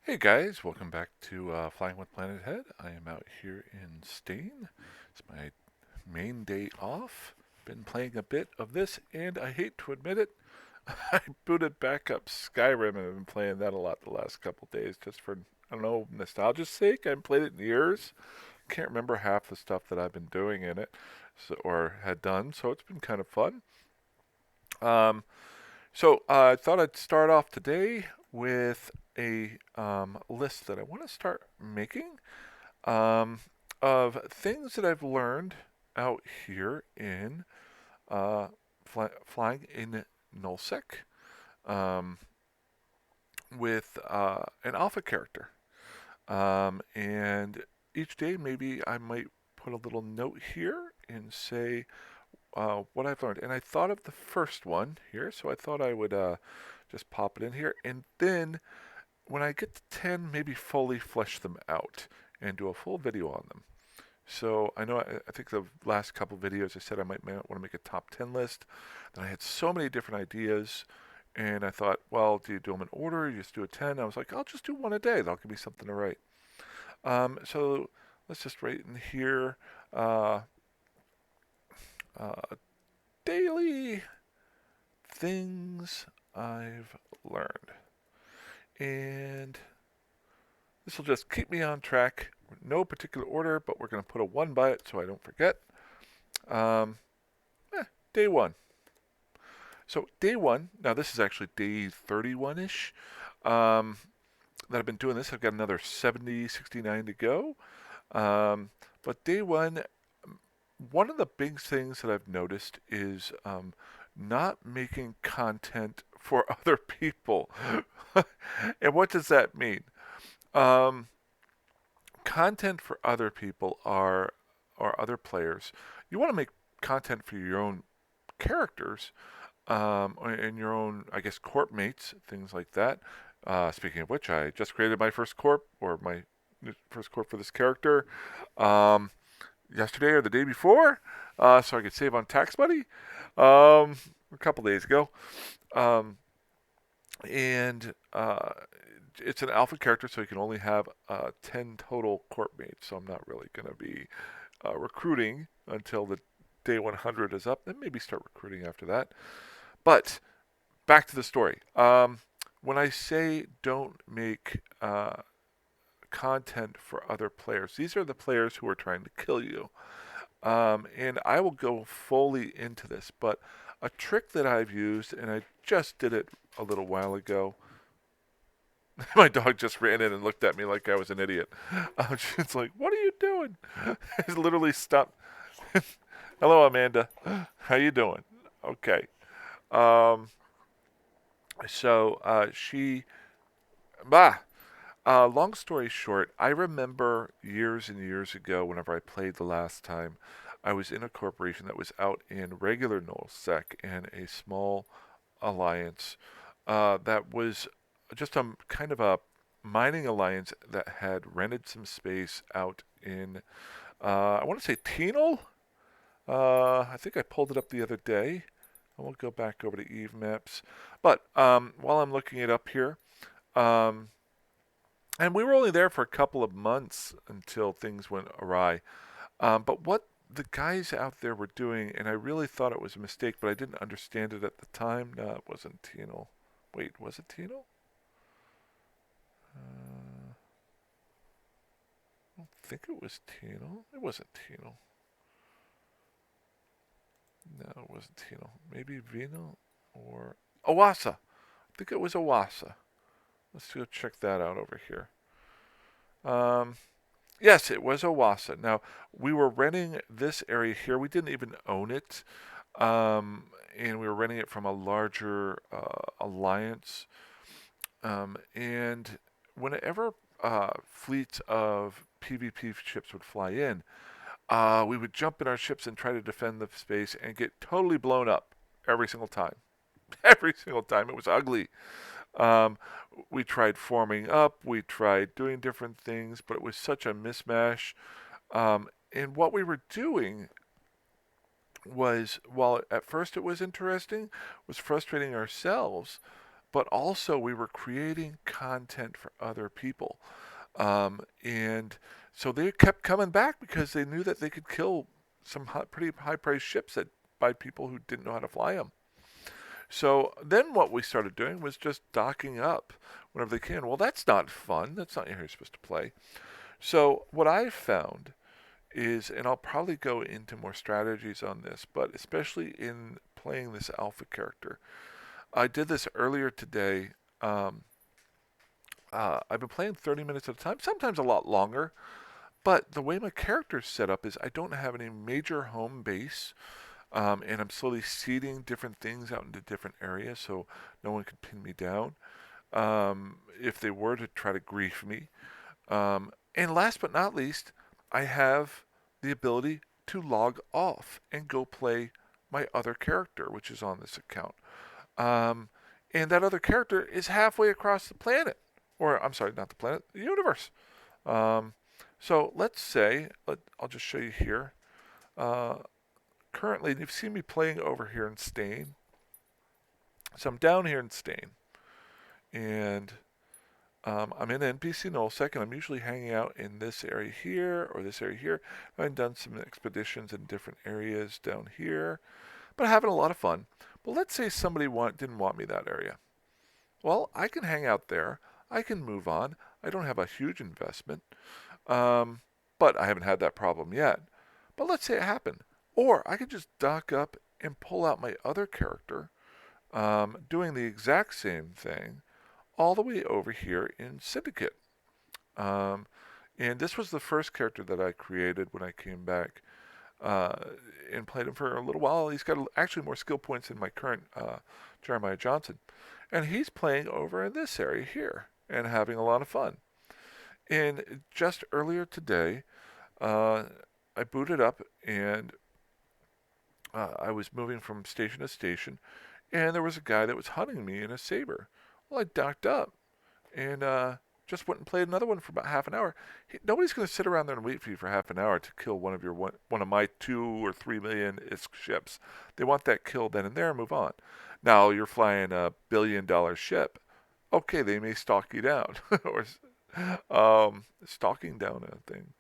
Hey guys, welcome back to Flying with Planethead. I am out here in Stain. It's my main day off. Been playing a bit of this, and I hate to admit it, I booted back up Skyrim and I've been playing that a lot the last couple days just for, I don't know, nostalgia's sake. I haven't played it in years. Can't remember half the stuff that I've been doing in it or had done, so it's been kind of fun. Um, I thought I'd start off today with a list that I want to start making um, of things that I've learned out here in flying in nullsec um, with an alpha character. And each day, maybe I might put a little note here and say what I've learned. And I thought of the first one here, so I thought I would just pop it in here. And then when I get to 10, maybe fully flesh them out and do a full video on them. So I know I think the last couple videos I said I might want to make a top 10 list. Then I had so many different ideas. And I thought, well, do you do them in order? You just do a 10? I was like, I'll just do one a day. That'll give me something to write. So let's just write in here uh, uh, daily things I've learned. And this will just keep me on track. No particular order, but we're going to put a 1 by it so I don't forget. Um, day 1. So day 1, now this is actually day 31-ish that I've been doing this. I've got another 70, 69 to go. But day 1, one of the big things that I've noticed is not making content for other people. And what does that mean? Um, Content for other people are or other players. You want to make content for your own characters and your own, I guess, corp mates, things like that. Speaking of which, I just created my first corp or my first corp for this character um, yesterday or the day before, so I could save on tax money a couple days ago. Um, and it's an alpha character, so you can only have 10 total corp mates. So I'm not really going to be recruiting until the day 100 is up. Then maybe start recruiting after that. But back to the story. When I say don't make content for other players, these are the players who are trying to kill you. And I will go fully into this, but a trick that I've used, and I just did it a little while ago. My dog just ran in and looked at me like I was an idiot. She's like, "What are you doing?" I literally stopped. Hello, Amanda. How you doing? Okay. Um, she, bah. Long story short, I remember years and years ago, whenever I played the last time, I was in a corporation that was out in regular nullsec and a small alliance that was just a kind of a mining alliance that had rented some space out in, I want to say Tenal. I think I pulled it up the other day. I won't go back over to Eve Maps. But while I'm looking it up here, um, and we were only there for a couple of months until things went awry. But what the guys out there were doing, and I really thought it was a mistake, but I didn't understand it at the time. No, it wasn't Tenal. Wait, was it Tenal? I don't think it was Tenal. It wasn't Tenal. No, it wasn't Tenal. Maybe Venal or Owasso. I think it was Owasso. Let's go check that out over here. Um, yes, it was Owasso. Now, we were renting this area here. We didn't even own it. And we were renting it from a larger alliance. And whenever fleets of PvP ships would fly in, we would jump in our ships and try to defend the space and get totally blown up every single time. Every single time. It was ugly. Um, we tried forming up, we tried doing different things, but it was such a mismatch. And what we were doing was, while at first it was interesting, was frustrating ourselves but also we were creating content for other people. And so they kept coming back because they knew that they could kill some pretty high-priced ships by people who didn't know how to fly them. So then what we started doing was just docking up whenever they can. Well, that's not fun. That's not how you're supposed to play. So what I've found is, and I'll probably go into more strategies on this, but especially in playing this alpha character, I did this earlier today. Um, I've been playing 30 minutes at a time, sometimes a lot longer, but the way my character's set up is I don't have any major home base, and I'm slowly seeding different things out into different areas so no one can pin me down if they were to try to grief me. And last but not least, I have the ability to log off and go play my other character, which is on this account. Um, and that other character is halfway across the planet. Or, I'm sorry, not the planet, the universe. Um, so let's say, I'll just show you here. Uh, Currently, you've seen me playing over here in Stain. So I'm down here in Stain. And I'm in NPC nullsec, and I'm usually hanging out in this area here or this area here. I've done some expeditions in different areas down here, but having a lot of fun. But let's say somebody didn't want me that area. Well, I can hang out there. I can move on. I don't have a huge investment, but I haven't had that problem yet. But let's say it happened. Or I could just dock up and pull out my other character, doing the exact same thing, all the way over here in Syndicate. Um, and this was the first character that I created when I came back uh, and played him for a little while. He's got actually more skill points than my current Jeremiah Johnson. And he's playing over in this area here and having a lot of fun. And just earlier today, I booted up and I was moving from station to station, and there was a guy that was hunting me in a saber. Well, I docked up and just went and played another one for about half an hour. Nobody's going to sit around there and wait for you for half an hour to kill one of my 2 or 3 million ISK ships. They want that kill then and there and move on. Now you're flying a $1 billion ship. Okay, they may stalk you down or stalking down a thing.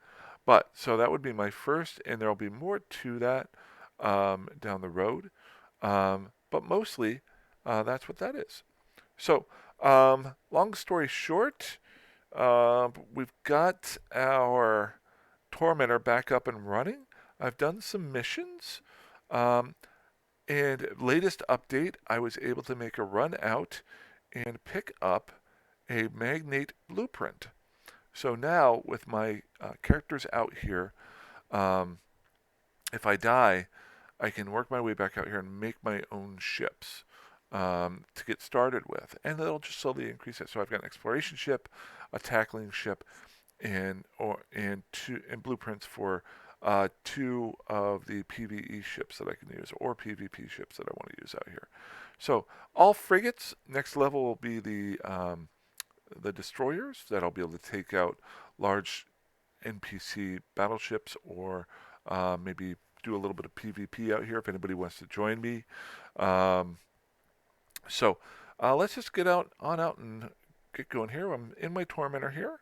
But so that would be my first, and there'll be more to that down the road. But mostly, that's what that is. So, long story short, we've got our Tormentor back up and running. I've done some missions. Um, and latest update, I was able to make a run out and pick up a Magnate blueprint. So now, with my characters out here, um, if I die, I can work my way back out here and make my own ships to get started with, and it'll just slowly increase it. So I've got an exploration ship, a tackling ship, and blueprints for two of the PVE ships that I can use, or PvP ships that I want to use out here. So all frigates. Next level will be the destroyers that I'll be able to take out large NPC battleships, or maybe do a little bit of PvP out here if anybody wants to join me. Um, so let's just get out and get going here. I'm in my Tormentor here,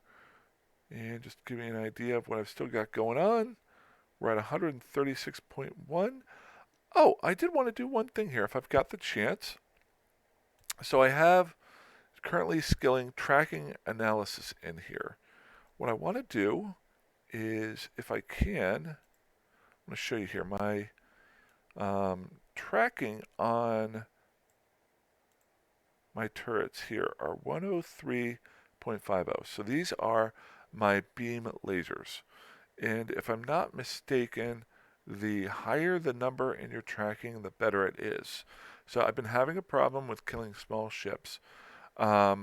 and just give you an idea of what I've still got going on. We're at 136.1. Oh, I did want to do one thing here if I've got the chance. So I have currently skilling tracking analysis in here. What I want to do is, if I can, I'm going to show you here my tracking on my turrets here are 103.50. So these are my beam lasers. And if I'm not mistaken, the higher the number in your tracking, the better it is. So I've been having a problem with killing small ships. I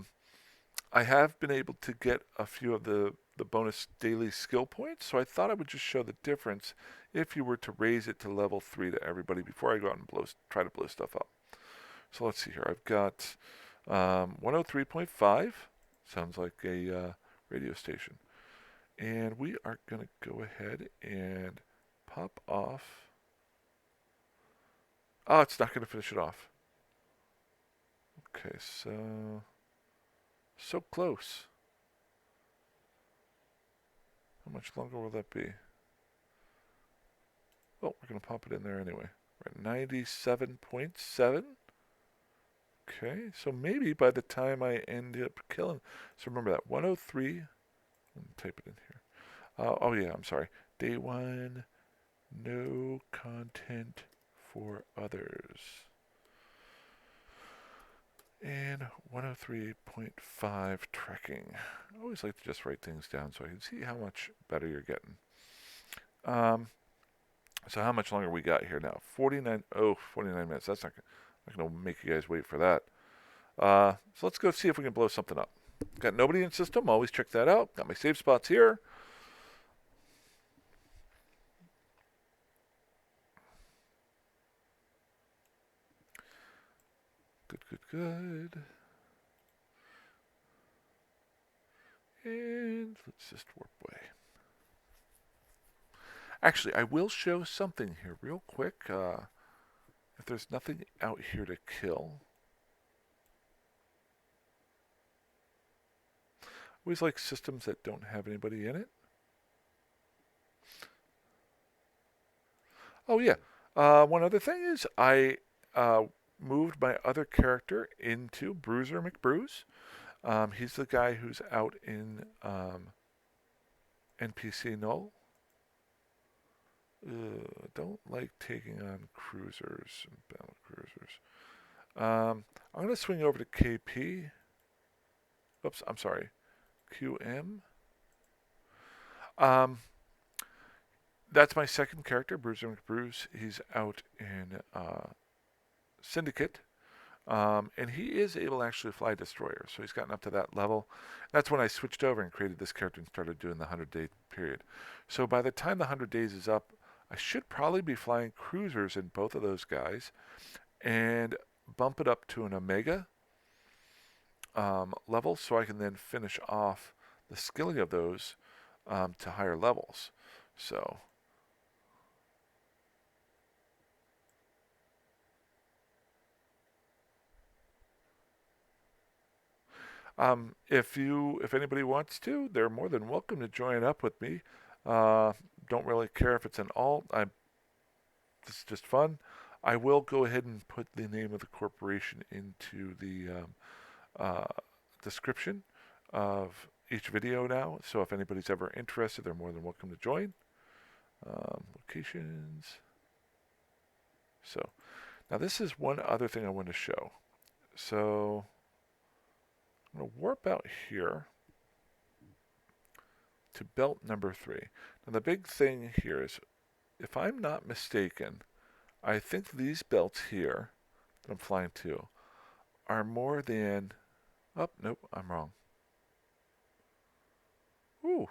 have been able to get a few of the bonus daily skill points, so I thought I would just show the difference if you were to raise it to level 3 to everybody before I go out and try to blow stuff up. So let's see here. I've got 103.5. Sounds like a radio station. And we are going to go ahead and pop off. Oh, it's not going to finish it off. Okay, so close. How much longer will that be? Oh, we're going to pop it in there anyway. We're at 97.7. Okay, so maybe by the time I end up killing... So remember that, 103. Let me type it in here. Oh yeah, I'm sorry. Day 1, no content for others. And 103.5 trekking. I always like to just write things down so I can see how much better you're getting. So how much longer we got here now? 49 minutes. That's not going to make you guys wait for that. So let's go see if we can blow something up. Got nobody in system. Always check that out. Got my save spots here. Good. And let's just warp away. Actually, I will show something here real quick. If there's nothing out here to kill. Always like systems that don't have anybody in it. Oh yeah. One other thing is I moved my other character into Bruiser McBruise. He's the guy who's out in NPC Null. Don't like taking on cruisers and battle cruisers. I'm going to swing over to KP. Oops, I'm sorry. QM. That's my second character, Bruiser McBruise. He's out in Syndicate. And he is able to actually fly destroyers, so he's gotten up to that level. That's when I switched over and created this character and started doing the 100-day period. So by the time the 100 days is up, I should probably be flying cruisers in both of those guys and bump it up to an Omega level so I can then finish off the skilling of those to higher levels. So... if anybody wants to, they're more than welcome to join up with me. Don't really care if it's an alt. This is just fun. I will go ahead and put the name of the corporation into the description of each video now. So if anybody's ever interested, they're more than welcome to join. Locations. So now this is one other thing I want to show. So I'm going to warp out here to belt number 3. Now the big thing here is, if I'm not mistaken, I think these belts here that I'm flying to are more than... Oh, nope, I'm wrong. Ooh.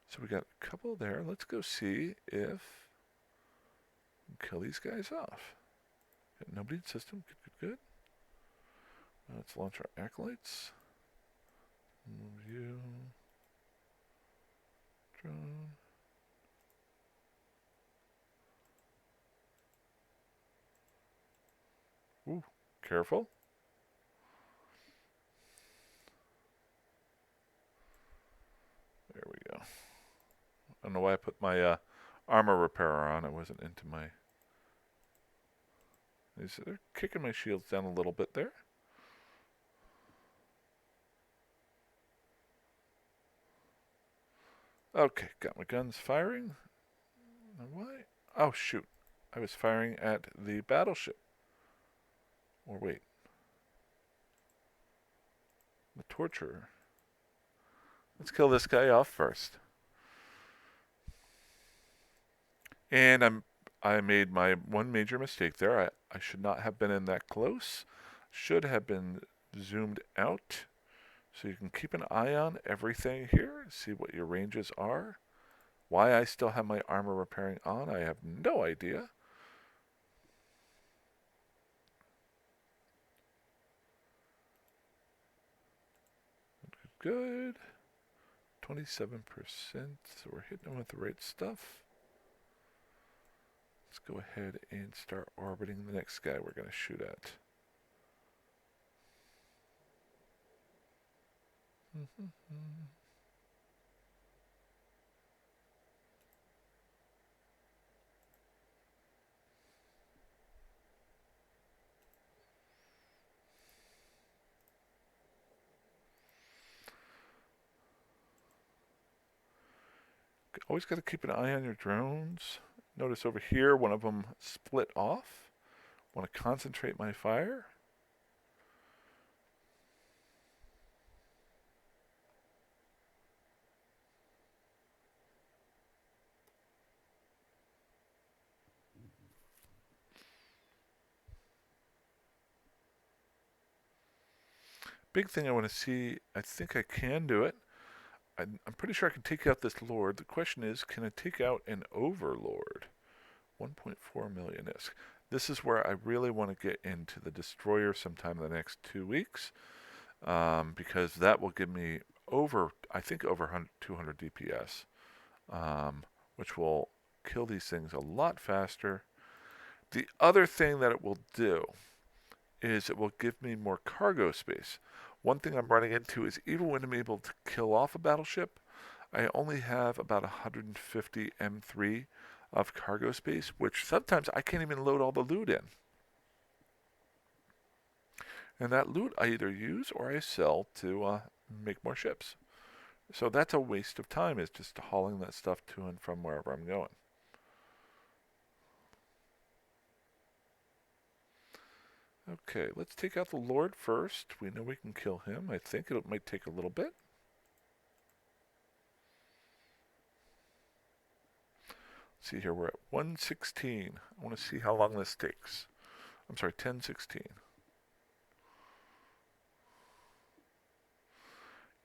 So we got a couple there. Let's go see if we can kill these guys off. Got nobody in system. Good. Let's launch our acolytes. View. Drone. Ooh, careful. There we go. I don't know why I put my armor repairer on. I wasn't into my... They're kicking my shields down a little bit there. Okay, got my guns firing. Why? Oh, shoot. I was firing at the battleship. Or wait. The torturer. Let's kill this guy off first. And I made my one major mistake there. I should not have been in that close. Should have been zoomed out. So you can keep an eye on everything here. See what your ranges are. Why I still have my armor repairing on, I have no idea. Good. 27%. So we're hitting them with the right stuff. Let's go ahead and start orbiting the next guy we're going to shoot at. Always got to keep an eye on your drones. Notice over here, one of them split off. Want to concentrate my fire. Big thing I want to see, I think I can do it. I'm pretty sure I can take out this Lord. The question is, can I take out an Overlord? 1.4 million ISK. This is where I really want to get into the Destroyer sometime in the next 2 weeks, because that will give me I think over 200 DPS, which will kill these things a lot faster. The other thing that it will do is it will give me more cargo space. One thing I'm running into is even when I'm able to kill off a battleship, I only have about 150 M3 of cargo space, which sometimes I can't even load all the loot in. And that loot I either use or I sell to make more ships. So that's a waste of time, is just hauling that stuff to and from wherever I'm going. Okay, let's take out the Lord first. We know we can kill him. I think it might take a little bit. Let's see here, we're at 116. I want to see how long this takes. I'm sorry, 1016.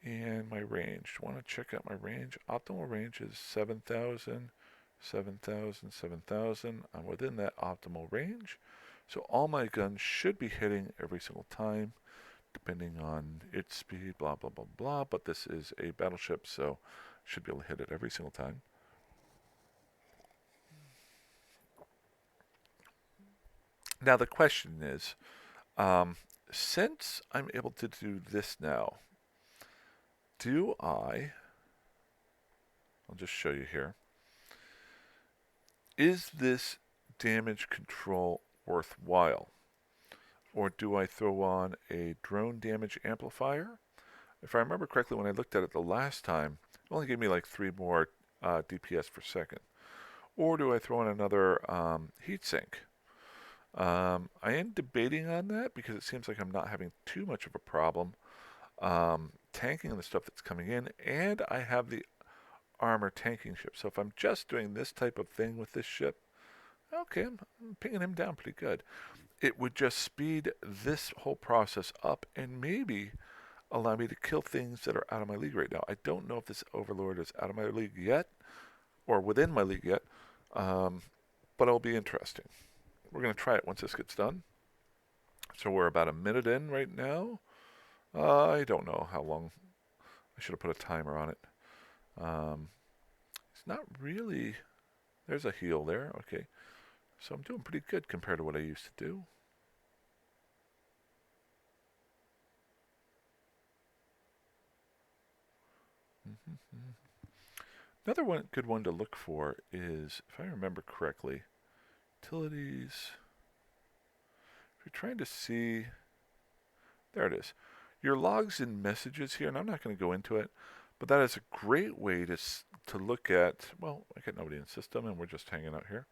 And my range. Want to check out my range? Optimal range is 7,000, 7,000, 7,000. I'm within that optimal range. So all my guns should be hitting every single time, depending on its speed, blah, blah, blah, blah. But this is a battleship, so should be able to hit it every single time. Now the question is, since I'm able to do this now, I'll just show you here. Is this damage control worthwhile? Or do I throw on a drone damage amplifier? If I remember correctly, when I looked at it the last time, it only gave me like 3 more DPS per second. Or do I throw in another heatsink? I am debating on that because it seems like I'm not having too much of a problem tanking the stuff that's coming in, and I have the armor tanking ship. So if I'm just doing this type of thing with this ship, okay, I'm pinging him down pretty good. It would just speed this whole process up and maybe allow me to kill things that are out of my league right now. I don't know if this Overlord is out of my league yet or within my league yet, but it'll be interesting. We're going to try it once this gets done. So we're about a minute in right now. I don't know how long. I should have put a timer on it. It's not really. There's a heal there. Okay. So I'm doing pretty good compared to what I used to do. Another good one to look for is, if I remember correctly, utilities. If you're trying to see, there it is. Your logs and messages here, and I'm not going to go into it, but that is a great way to look at, well, I got nobody in the system and we're just hanging out here.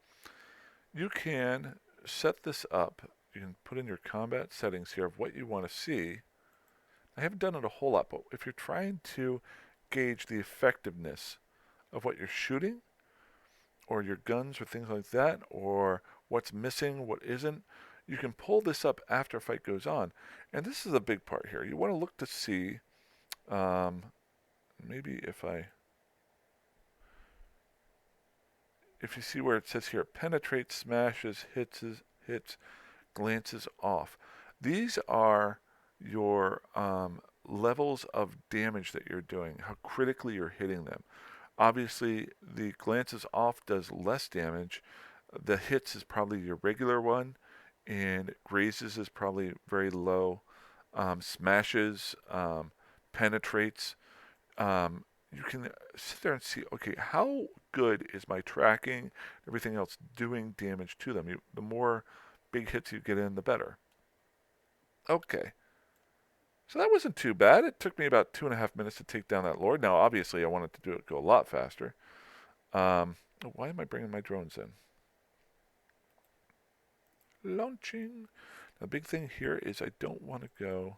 You can set this up. You can put in your combat settings here of what you want to see. I haven't done it a whole lot, but if you're trying to gauge the effectiveness of what you're shooting, or your guns or things like that, or what's missing, what isn't, you can pull this up after a fight goes on. And this is a big part here. You want to look to see, maybe if you see where it says here, penetrates, smashes, hits, glances off. These are your levels of damage that you're doing, how critically you're hitting them. Obviously, the glances off does less damage. The hits is probably your regular one, and grazes is probably very low. Smashes, penetrates. You can sit there and see, okay, how good is my tracking, everything else doing damage to them? The more big hits you get in, the better. Okay. So that wasn't too bad. It took me about 2.5 minutes to take down that lord. Now, obviously, I wanted to do it go a lot faster. Why am I bringing my drones in? Launching. The big thing here is I don't want to go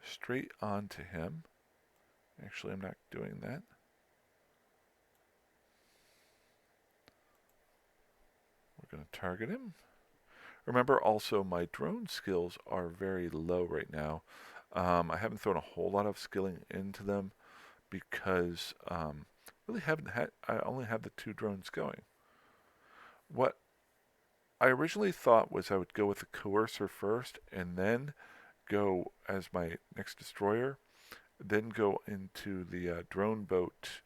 straight onto him. Actually, I'm not doing that. We're going to target him. Remember also my drone skills are very low right now. I haven't thrown a whole lot of skilling into them because really haven't had. I only have the 2 drones going. What I originally thought was I would go with the coercer first and then go as my next destroyer, then go into the drone boat,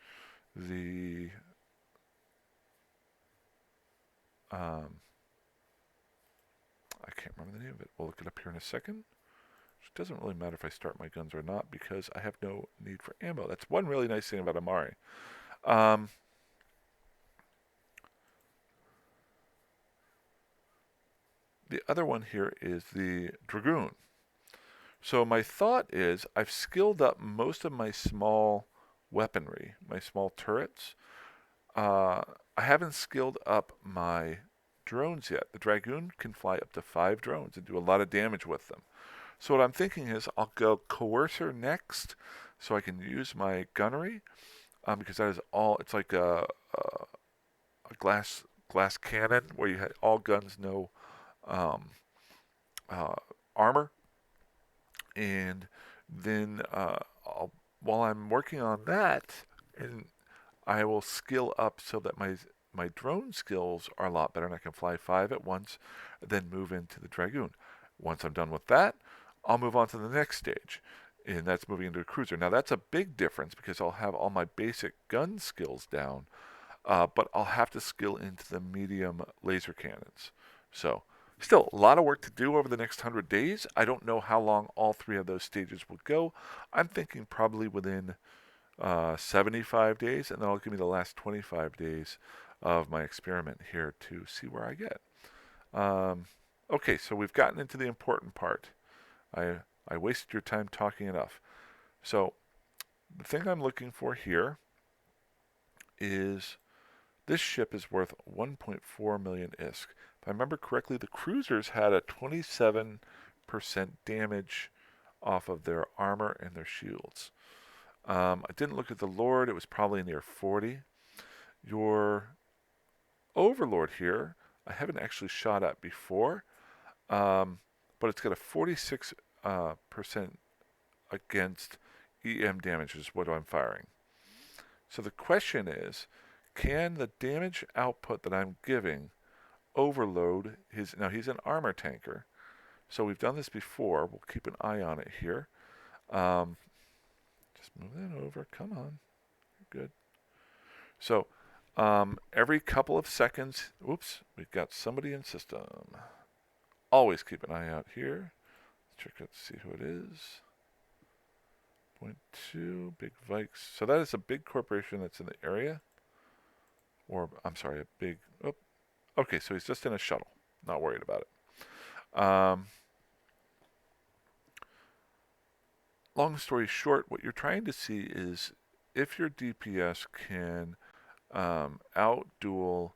the I can't remember the name of it. We'll look it up here in a second. It doesn't really matter if I start my guns or not because I have no need for ammo. That's one really nice thing about Amari. The other one here is the Dragoon. So my thought is I've skilled up most of my small weaponry, my small turrets. I haven't skilled up my drones yet. The Dragoon can fly up to 5 drones and do a lot of damage with them. So what I'm thinking is I'll go Coercer next so I can use my gunnery because that is all, it's like a glass cannon where you had all guns, no um, armor. And then while I'm working on that, and I will skill up so that my drone skills are a lot better and I can fly 5 at once, then move into the Dragoon. Once I'm done with that, I'll move on to the next stage, and that's moving into a cruiser. Now that's a big difference because I'll have all my basic gun skills down, but I'll have to skill into the medium laser cannons. So still a lot of work to do over the next 100 days. I don't know how long all 3 of those stages will go. I'm thinking probably within 75 days, and then I'll give me the last 25 days of my experiment here to see where I get. Okay, so we've gotten into the important part. I wasted your time talking enough. So the thing I'm looking for here is this ship is worth 1.4 million ISK. If I remember correctly, the cruisers had a 27% damage off of their armor and their shields. I didn't look at the Lord. It was probably near 40. Your Overlord here, I haven't actually shot at before, but it's got a 46% against EM damage is what I'm firing. So the question is, can the damage output that I'm giving overload his... Now he's an armor tanker, so we've done this before. We'll keep an eye on it here. Just move that over. Come on. Good. So every couple of seconds, oops, we've got somebody in system. Always keep an eye out here. Check out to see who it is. 0.2, Big Vikes. So that is a big corporation that's in the area. Or, I'm sorry, a big... Oh, okay, so he's just in a shuttle. Not worried about it. Long story short, what you're trying to see is if your DPS can outduel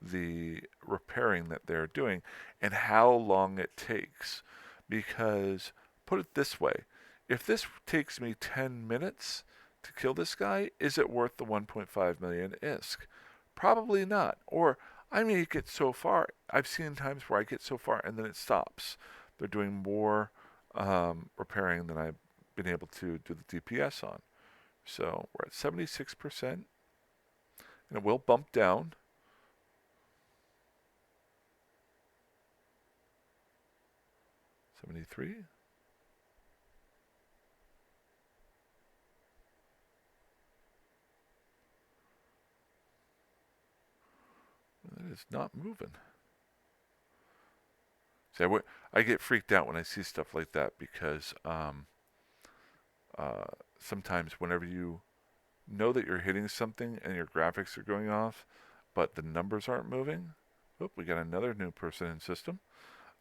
the repairing that they're doing and how long it takes. Because, put it this way, if this takes me 10 minutes to kill this guy, is it worth the 1.5 million ISK? Probably not. Or I may get so far, I've seen times where I get so far and then it stops. They're doing more repairing than I've been able to do the DPS on. So we're at 76%, and it will bump down. 73. That is not moving? See, I get freaked out when I see stuff like that because sometimes whenever you know that you're hitting something and your graphics are going off, but the numbers aren't moving. Oh, we got another new person in system.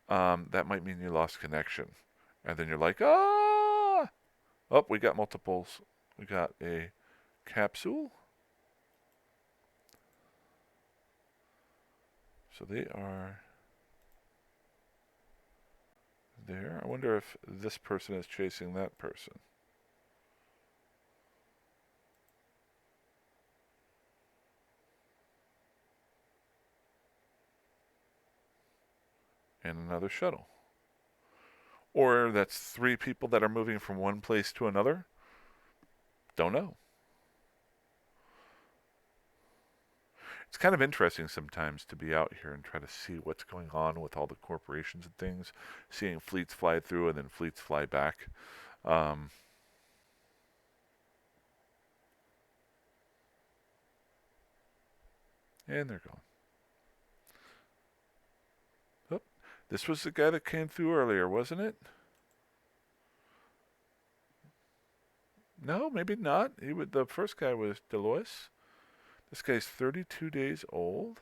That might mean you lost connection. And then you're like, ah! Oh, we got multiples. We got a capsule. So they are there. I wonder if this person is chasing that person. And another shuttle. Or that's 3 people that are moving from one place to another. Don't know. It's kind of interesting sometimes to be out here and try to see what's going on with all the corporations and things, seeing fleets fly through and then fleets fly back. Um, and they're gone. Oh, this was the guy that came through earlier, wasn't it? No, maybe not. The first guy was Delois. This guy's 32 days old.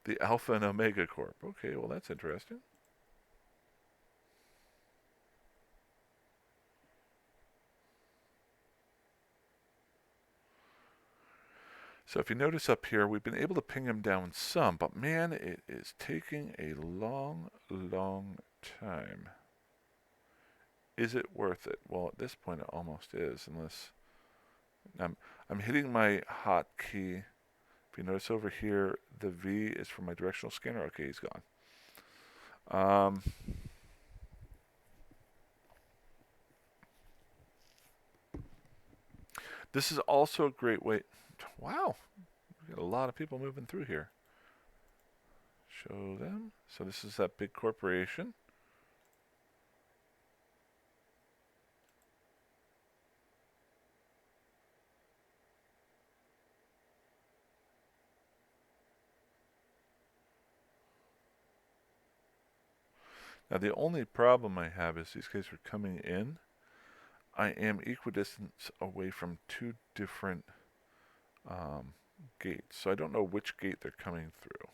The Alpha and Omega Corp. Okay, well that's interesting. So if you notice up here, we've been able to ping him down some, but man, it is taking a long, long time. Is it worth it? Well, at this point, it almost is, unless I'm hitting my hotkey. If you notice over here, the V is for my directional scanner. Okay, he's gone. This is also a great way. Wow, we got a lot of people moving through here. Show them. So this is that big corporation. Now the only problem I have is these guys are coming in. I am equidistant away from 2 different gates, so I don't know which gate they're coming through.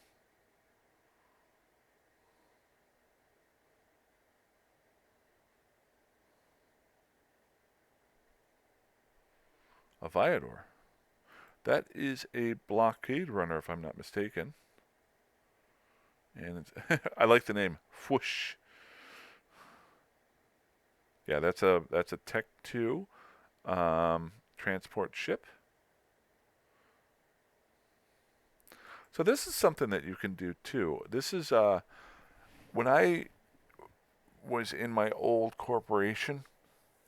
A Viador. That is a blockade runner, if I'm not mistaken. And I like the name, Whoosh. Yeah, that's a Tech 2 transport ship. So this is something that you can do too. This is when I was in my old corporation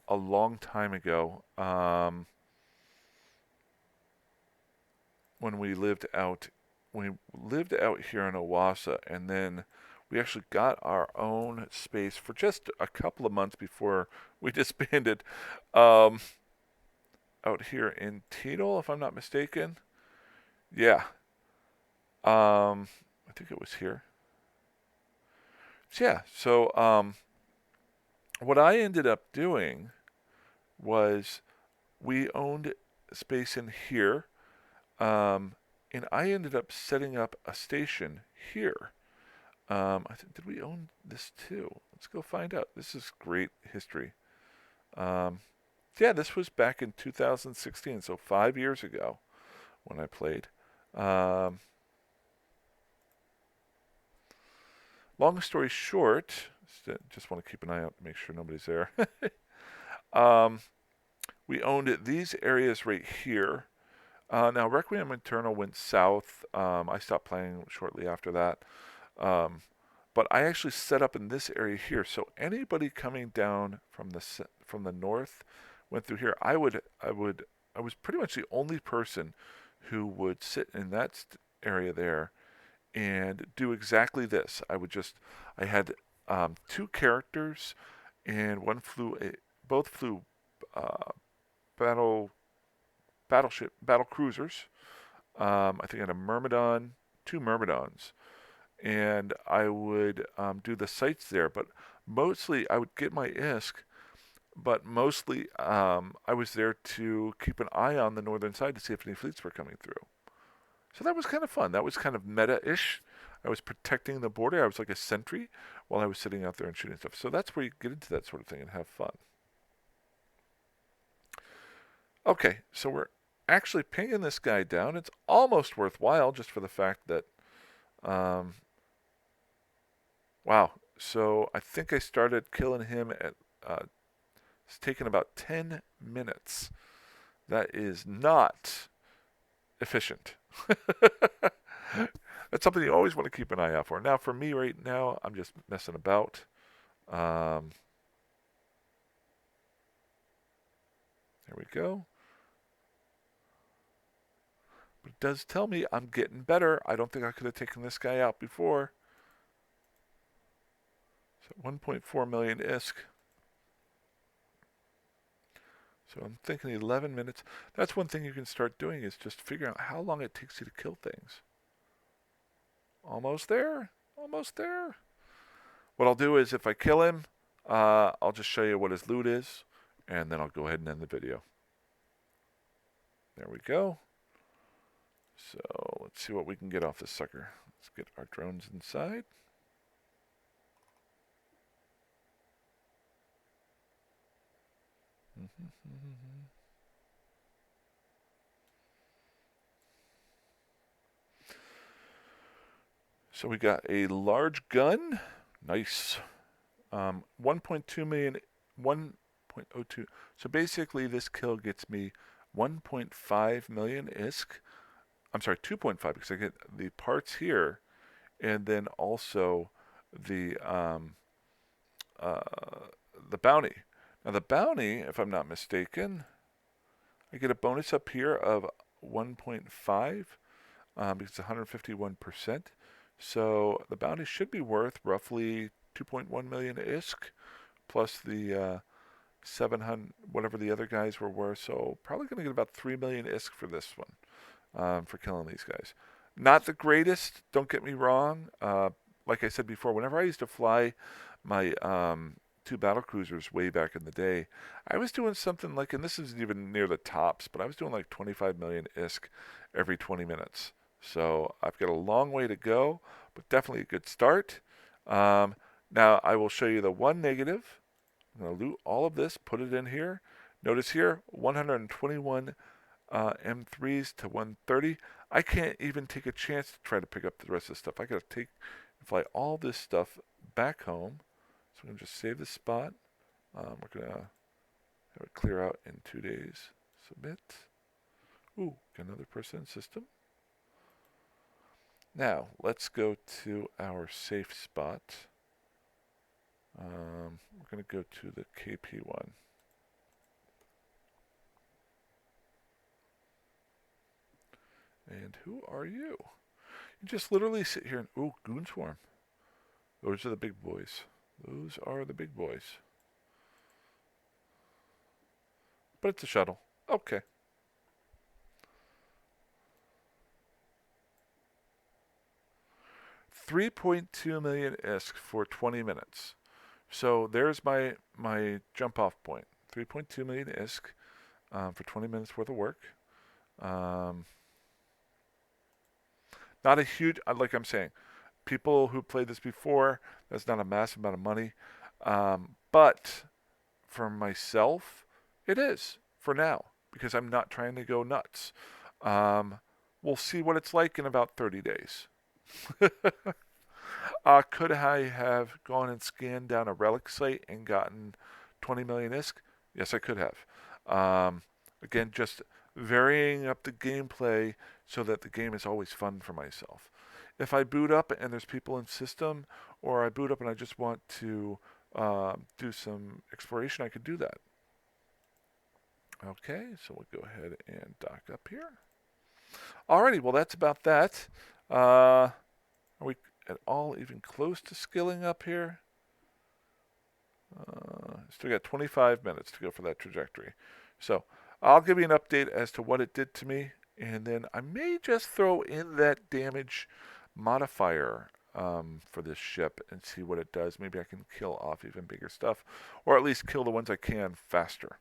a long time ago, when we lived out here in Owasso, and then we actually got our own space for just a couple of months before we disbanded. Out here in Tito, if I'm not mistaken. Yeah. I think it was here. So yeah. So what I ended up doing was we owned space in here, and I ended up setting up a station here. Did we own this too? Let's go find out. This is great history. Yeah, this was back in 2016, so 5 years ago when I played. Long story short, just want to keep an eye out to make sure nobody's there. We owned these areas right here. Now, Requiem Eternal went south. I stopped playing shortly after that. But I actually set up in this area here, so anybody coming down from the north went through here. I was pretty much the only person who would sit in that area there and do exactly this. I had 2 characters, and both flew uh, battle cruisers. I think I had a Myrmidon 2 Myrmidons, and I would do the sights there. But mostly I would get my ISK, but mostly I was there to keep an eye on the northern side to see if any fleets were coming through. So that was kind of fun. That was kind of meta-ish. I was protecting the border. I was like a sentry while I was sitting out there and shooting stuff. So that's where you get into that sort of thing and have fun. Okay, so we're actually pinging this guy down. It's almost worthwhile just for the fact that, wow. So I think I started killing him at, it's taken about 10 minutes. That is not efficient. That's something you always want to keep an eye out for. Now, for me right now, I'm just messing about. There we go. But it does tell me I'm getting better. I don't think I could have taken this guy out before. So 1.4 million ISK. So I'm thinking 11 minutes. That's one thing you can start doing is just figuring out how long it takes you to kill things. Almost there. Almost there. What I'll do is if I kill him, I'll just show you what his loot is, and then I'll go ahead and end the video. There we go. So let's see what we can get off this sucker. Let's get our drones inside. So we got a large gun. Nice. 1.2 million, 1.02. So basically this kill gets me 1.5 million ISK. I'm sorry, 2.5 because I get the parts here and then also the bounty. Now the bounty, if I'm not mistaken, I get a bonus up here of 1.5 because it's 151%. So the bounty should be worth roughly 2.1 million ISK plus the 700, whatever the other guys were worth. So probably going to get about 3 million ISK for this one, for killing these guys. Not the greatest, don't get me wrong. Like I said before, whenever I used to fly my 2 battle cruisers way back in the day, I was doing something like, and this isn't even near the tops, but I was doing like 25 million ISK every 20 minutes. So I've got a long way to go, but definitely a good start. Now I will show you the one negative. I'm going to loot all of this, put it in here. Notice here, 121 M3s to 130. I can't even take a chance to try to pick up the rest of the stuff. I got to fly all this stuff back home. So I'm going to just save this spot. We're going to have it clear out in 2 days. Submit. Ooh, got another person in system. Now, let's go to our safe spot. We're going to go to the KP one. And who are you? You just literally sit here and, ooh, Goon Swarm. Those are the big boys. Those are the big boys. But it's a shuttle. Okay. $3.2 million ISK for 20 minutes. So there's my jump off point. 3.2 million ISK for 20 minutes worth of work. Not a huge, like I'm saying, people who played this before, that's not a massive amount of money. But for myself, it is for now because I'm not trying to go nuts. We'll see what it's like in about 30 days. Could I have gone and scanned down a relic site and gotten 20 million ISK? Yes, I could have. Again, just varying up the gameplay so that the game is always fun for myself. If I boot up and there's people in system, or I boot up and I just want to do some exploration, I could do that. Okay, so we'll go ahead and dock up here. Alrighty, well that's about that. Are we at all even close to skilling up here? Still got 25 minutes to go for that trajectory. So I'll give you an update as to what it did to me, and then I may just throw in that damage modifier for this ship and see what it does. Maybe I can kill off even bigger stuff, or at least kill the ones I can faster.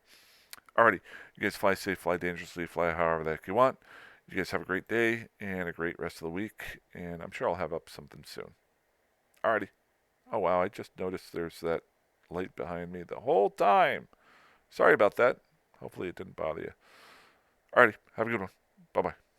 Alrighty, you guys fly safe, fly dangerously, fly however the heck you want. You guys have a great day and a great rest of the week, and I'm sure I'll have up something soon. Alrighty. Oh wow, I just noticed there's that light behind me the whole time. Sorry about that. Hopefully it didn't bother you. Alrighty, have a good one. Bye bye.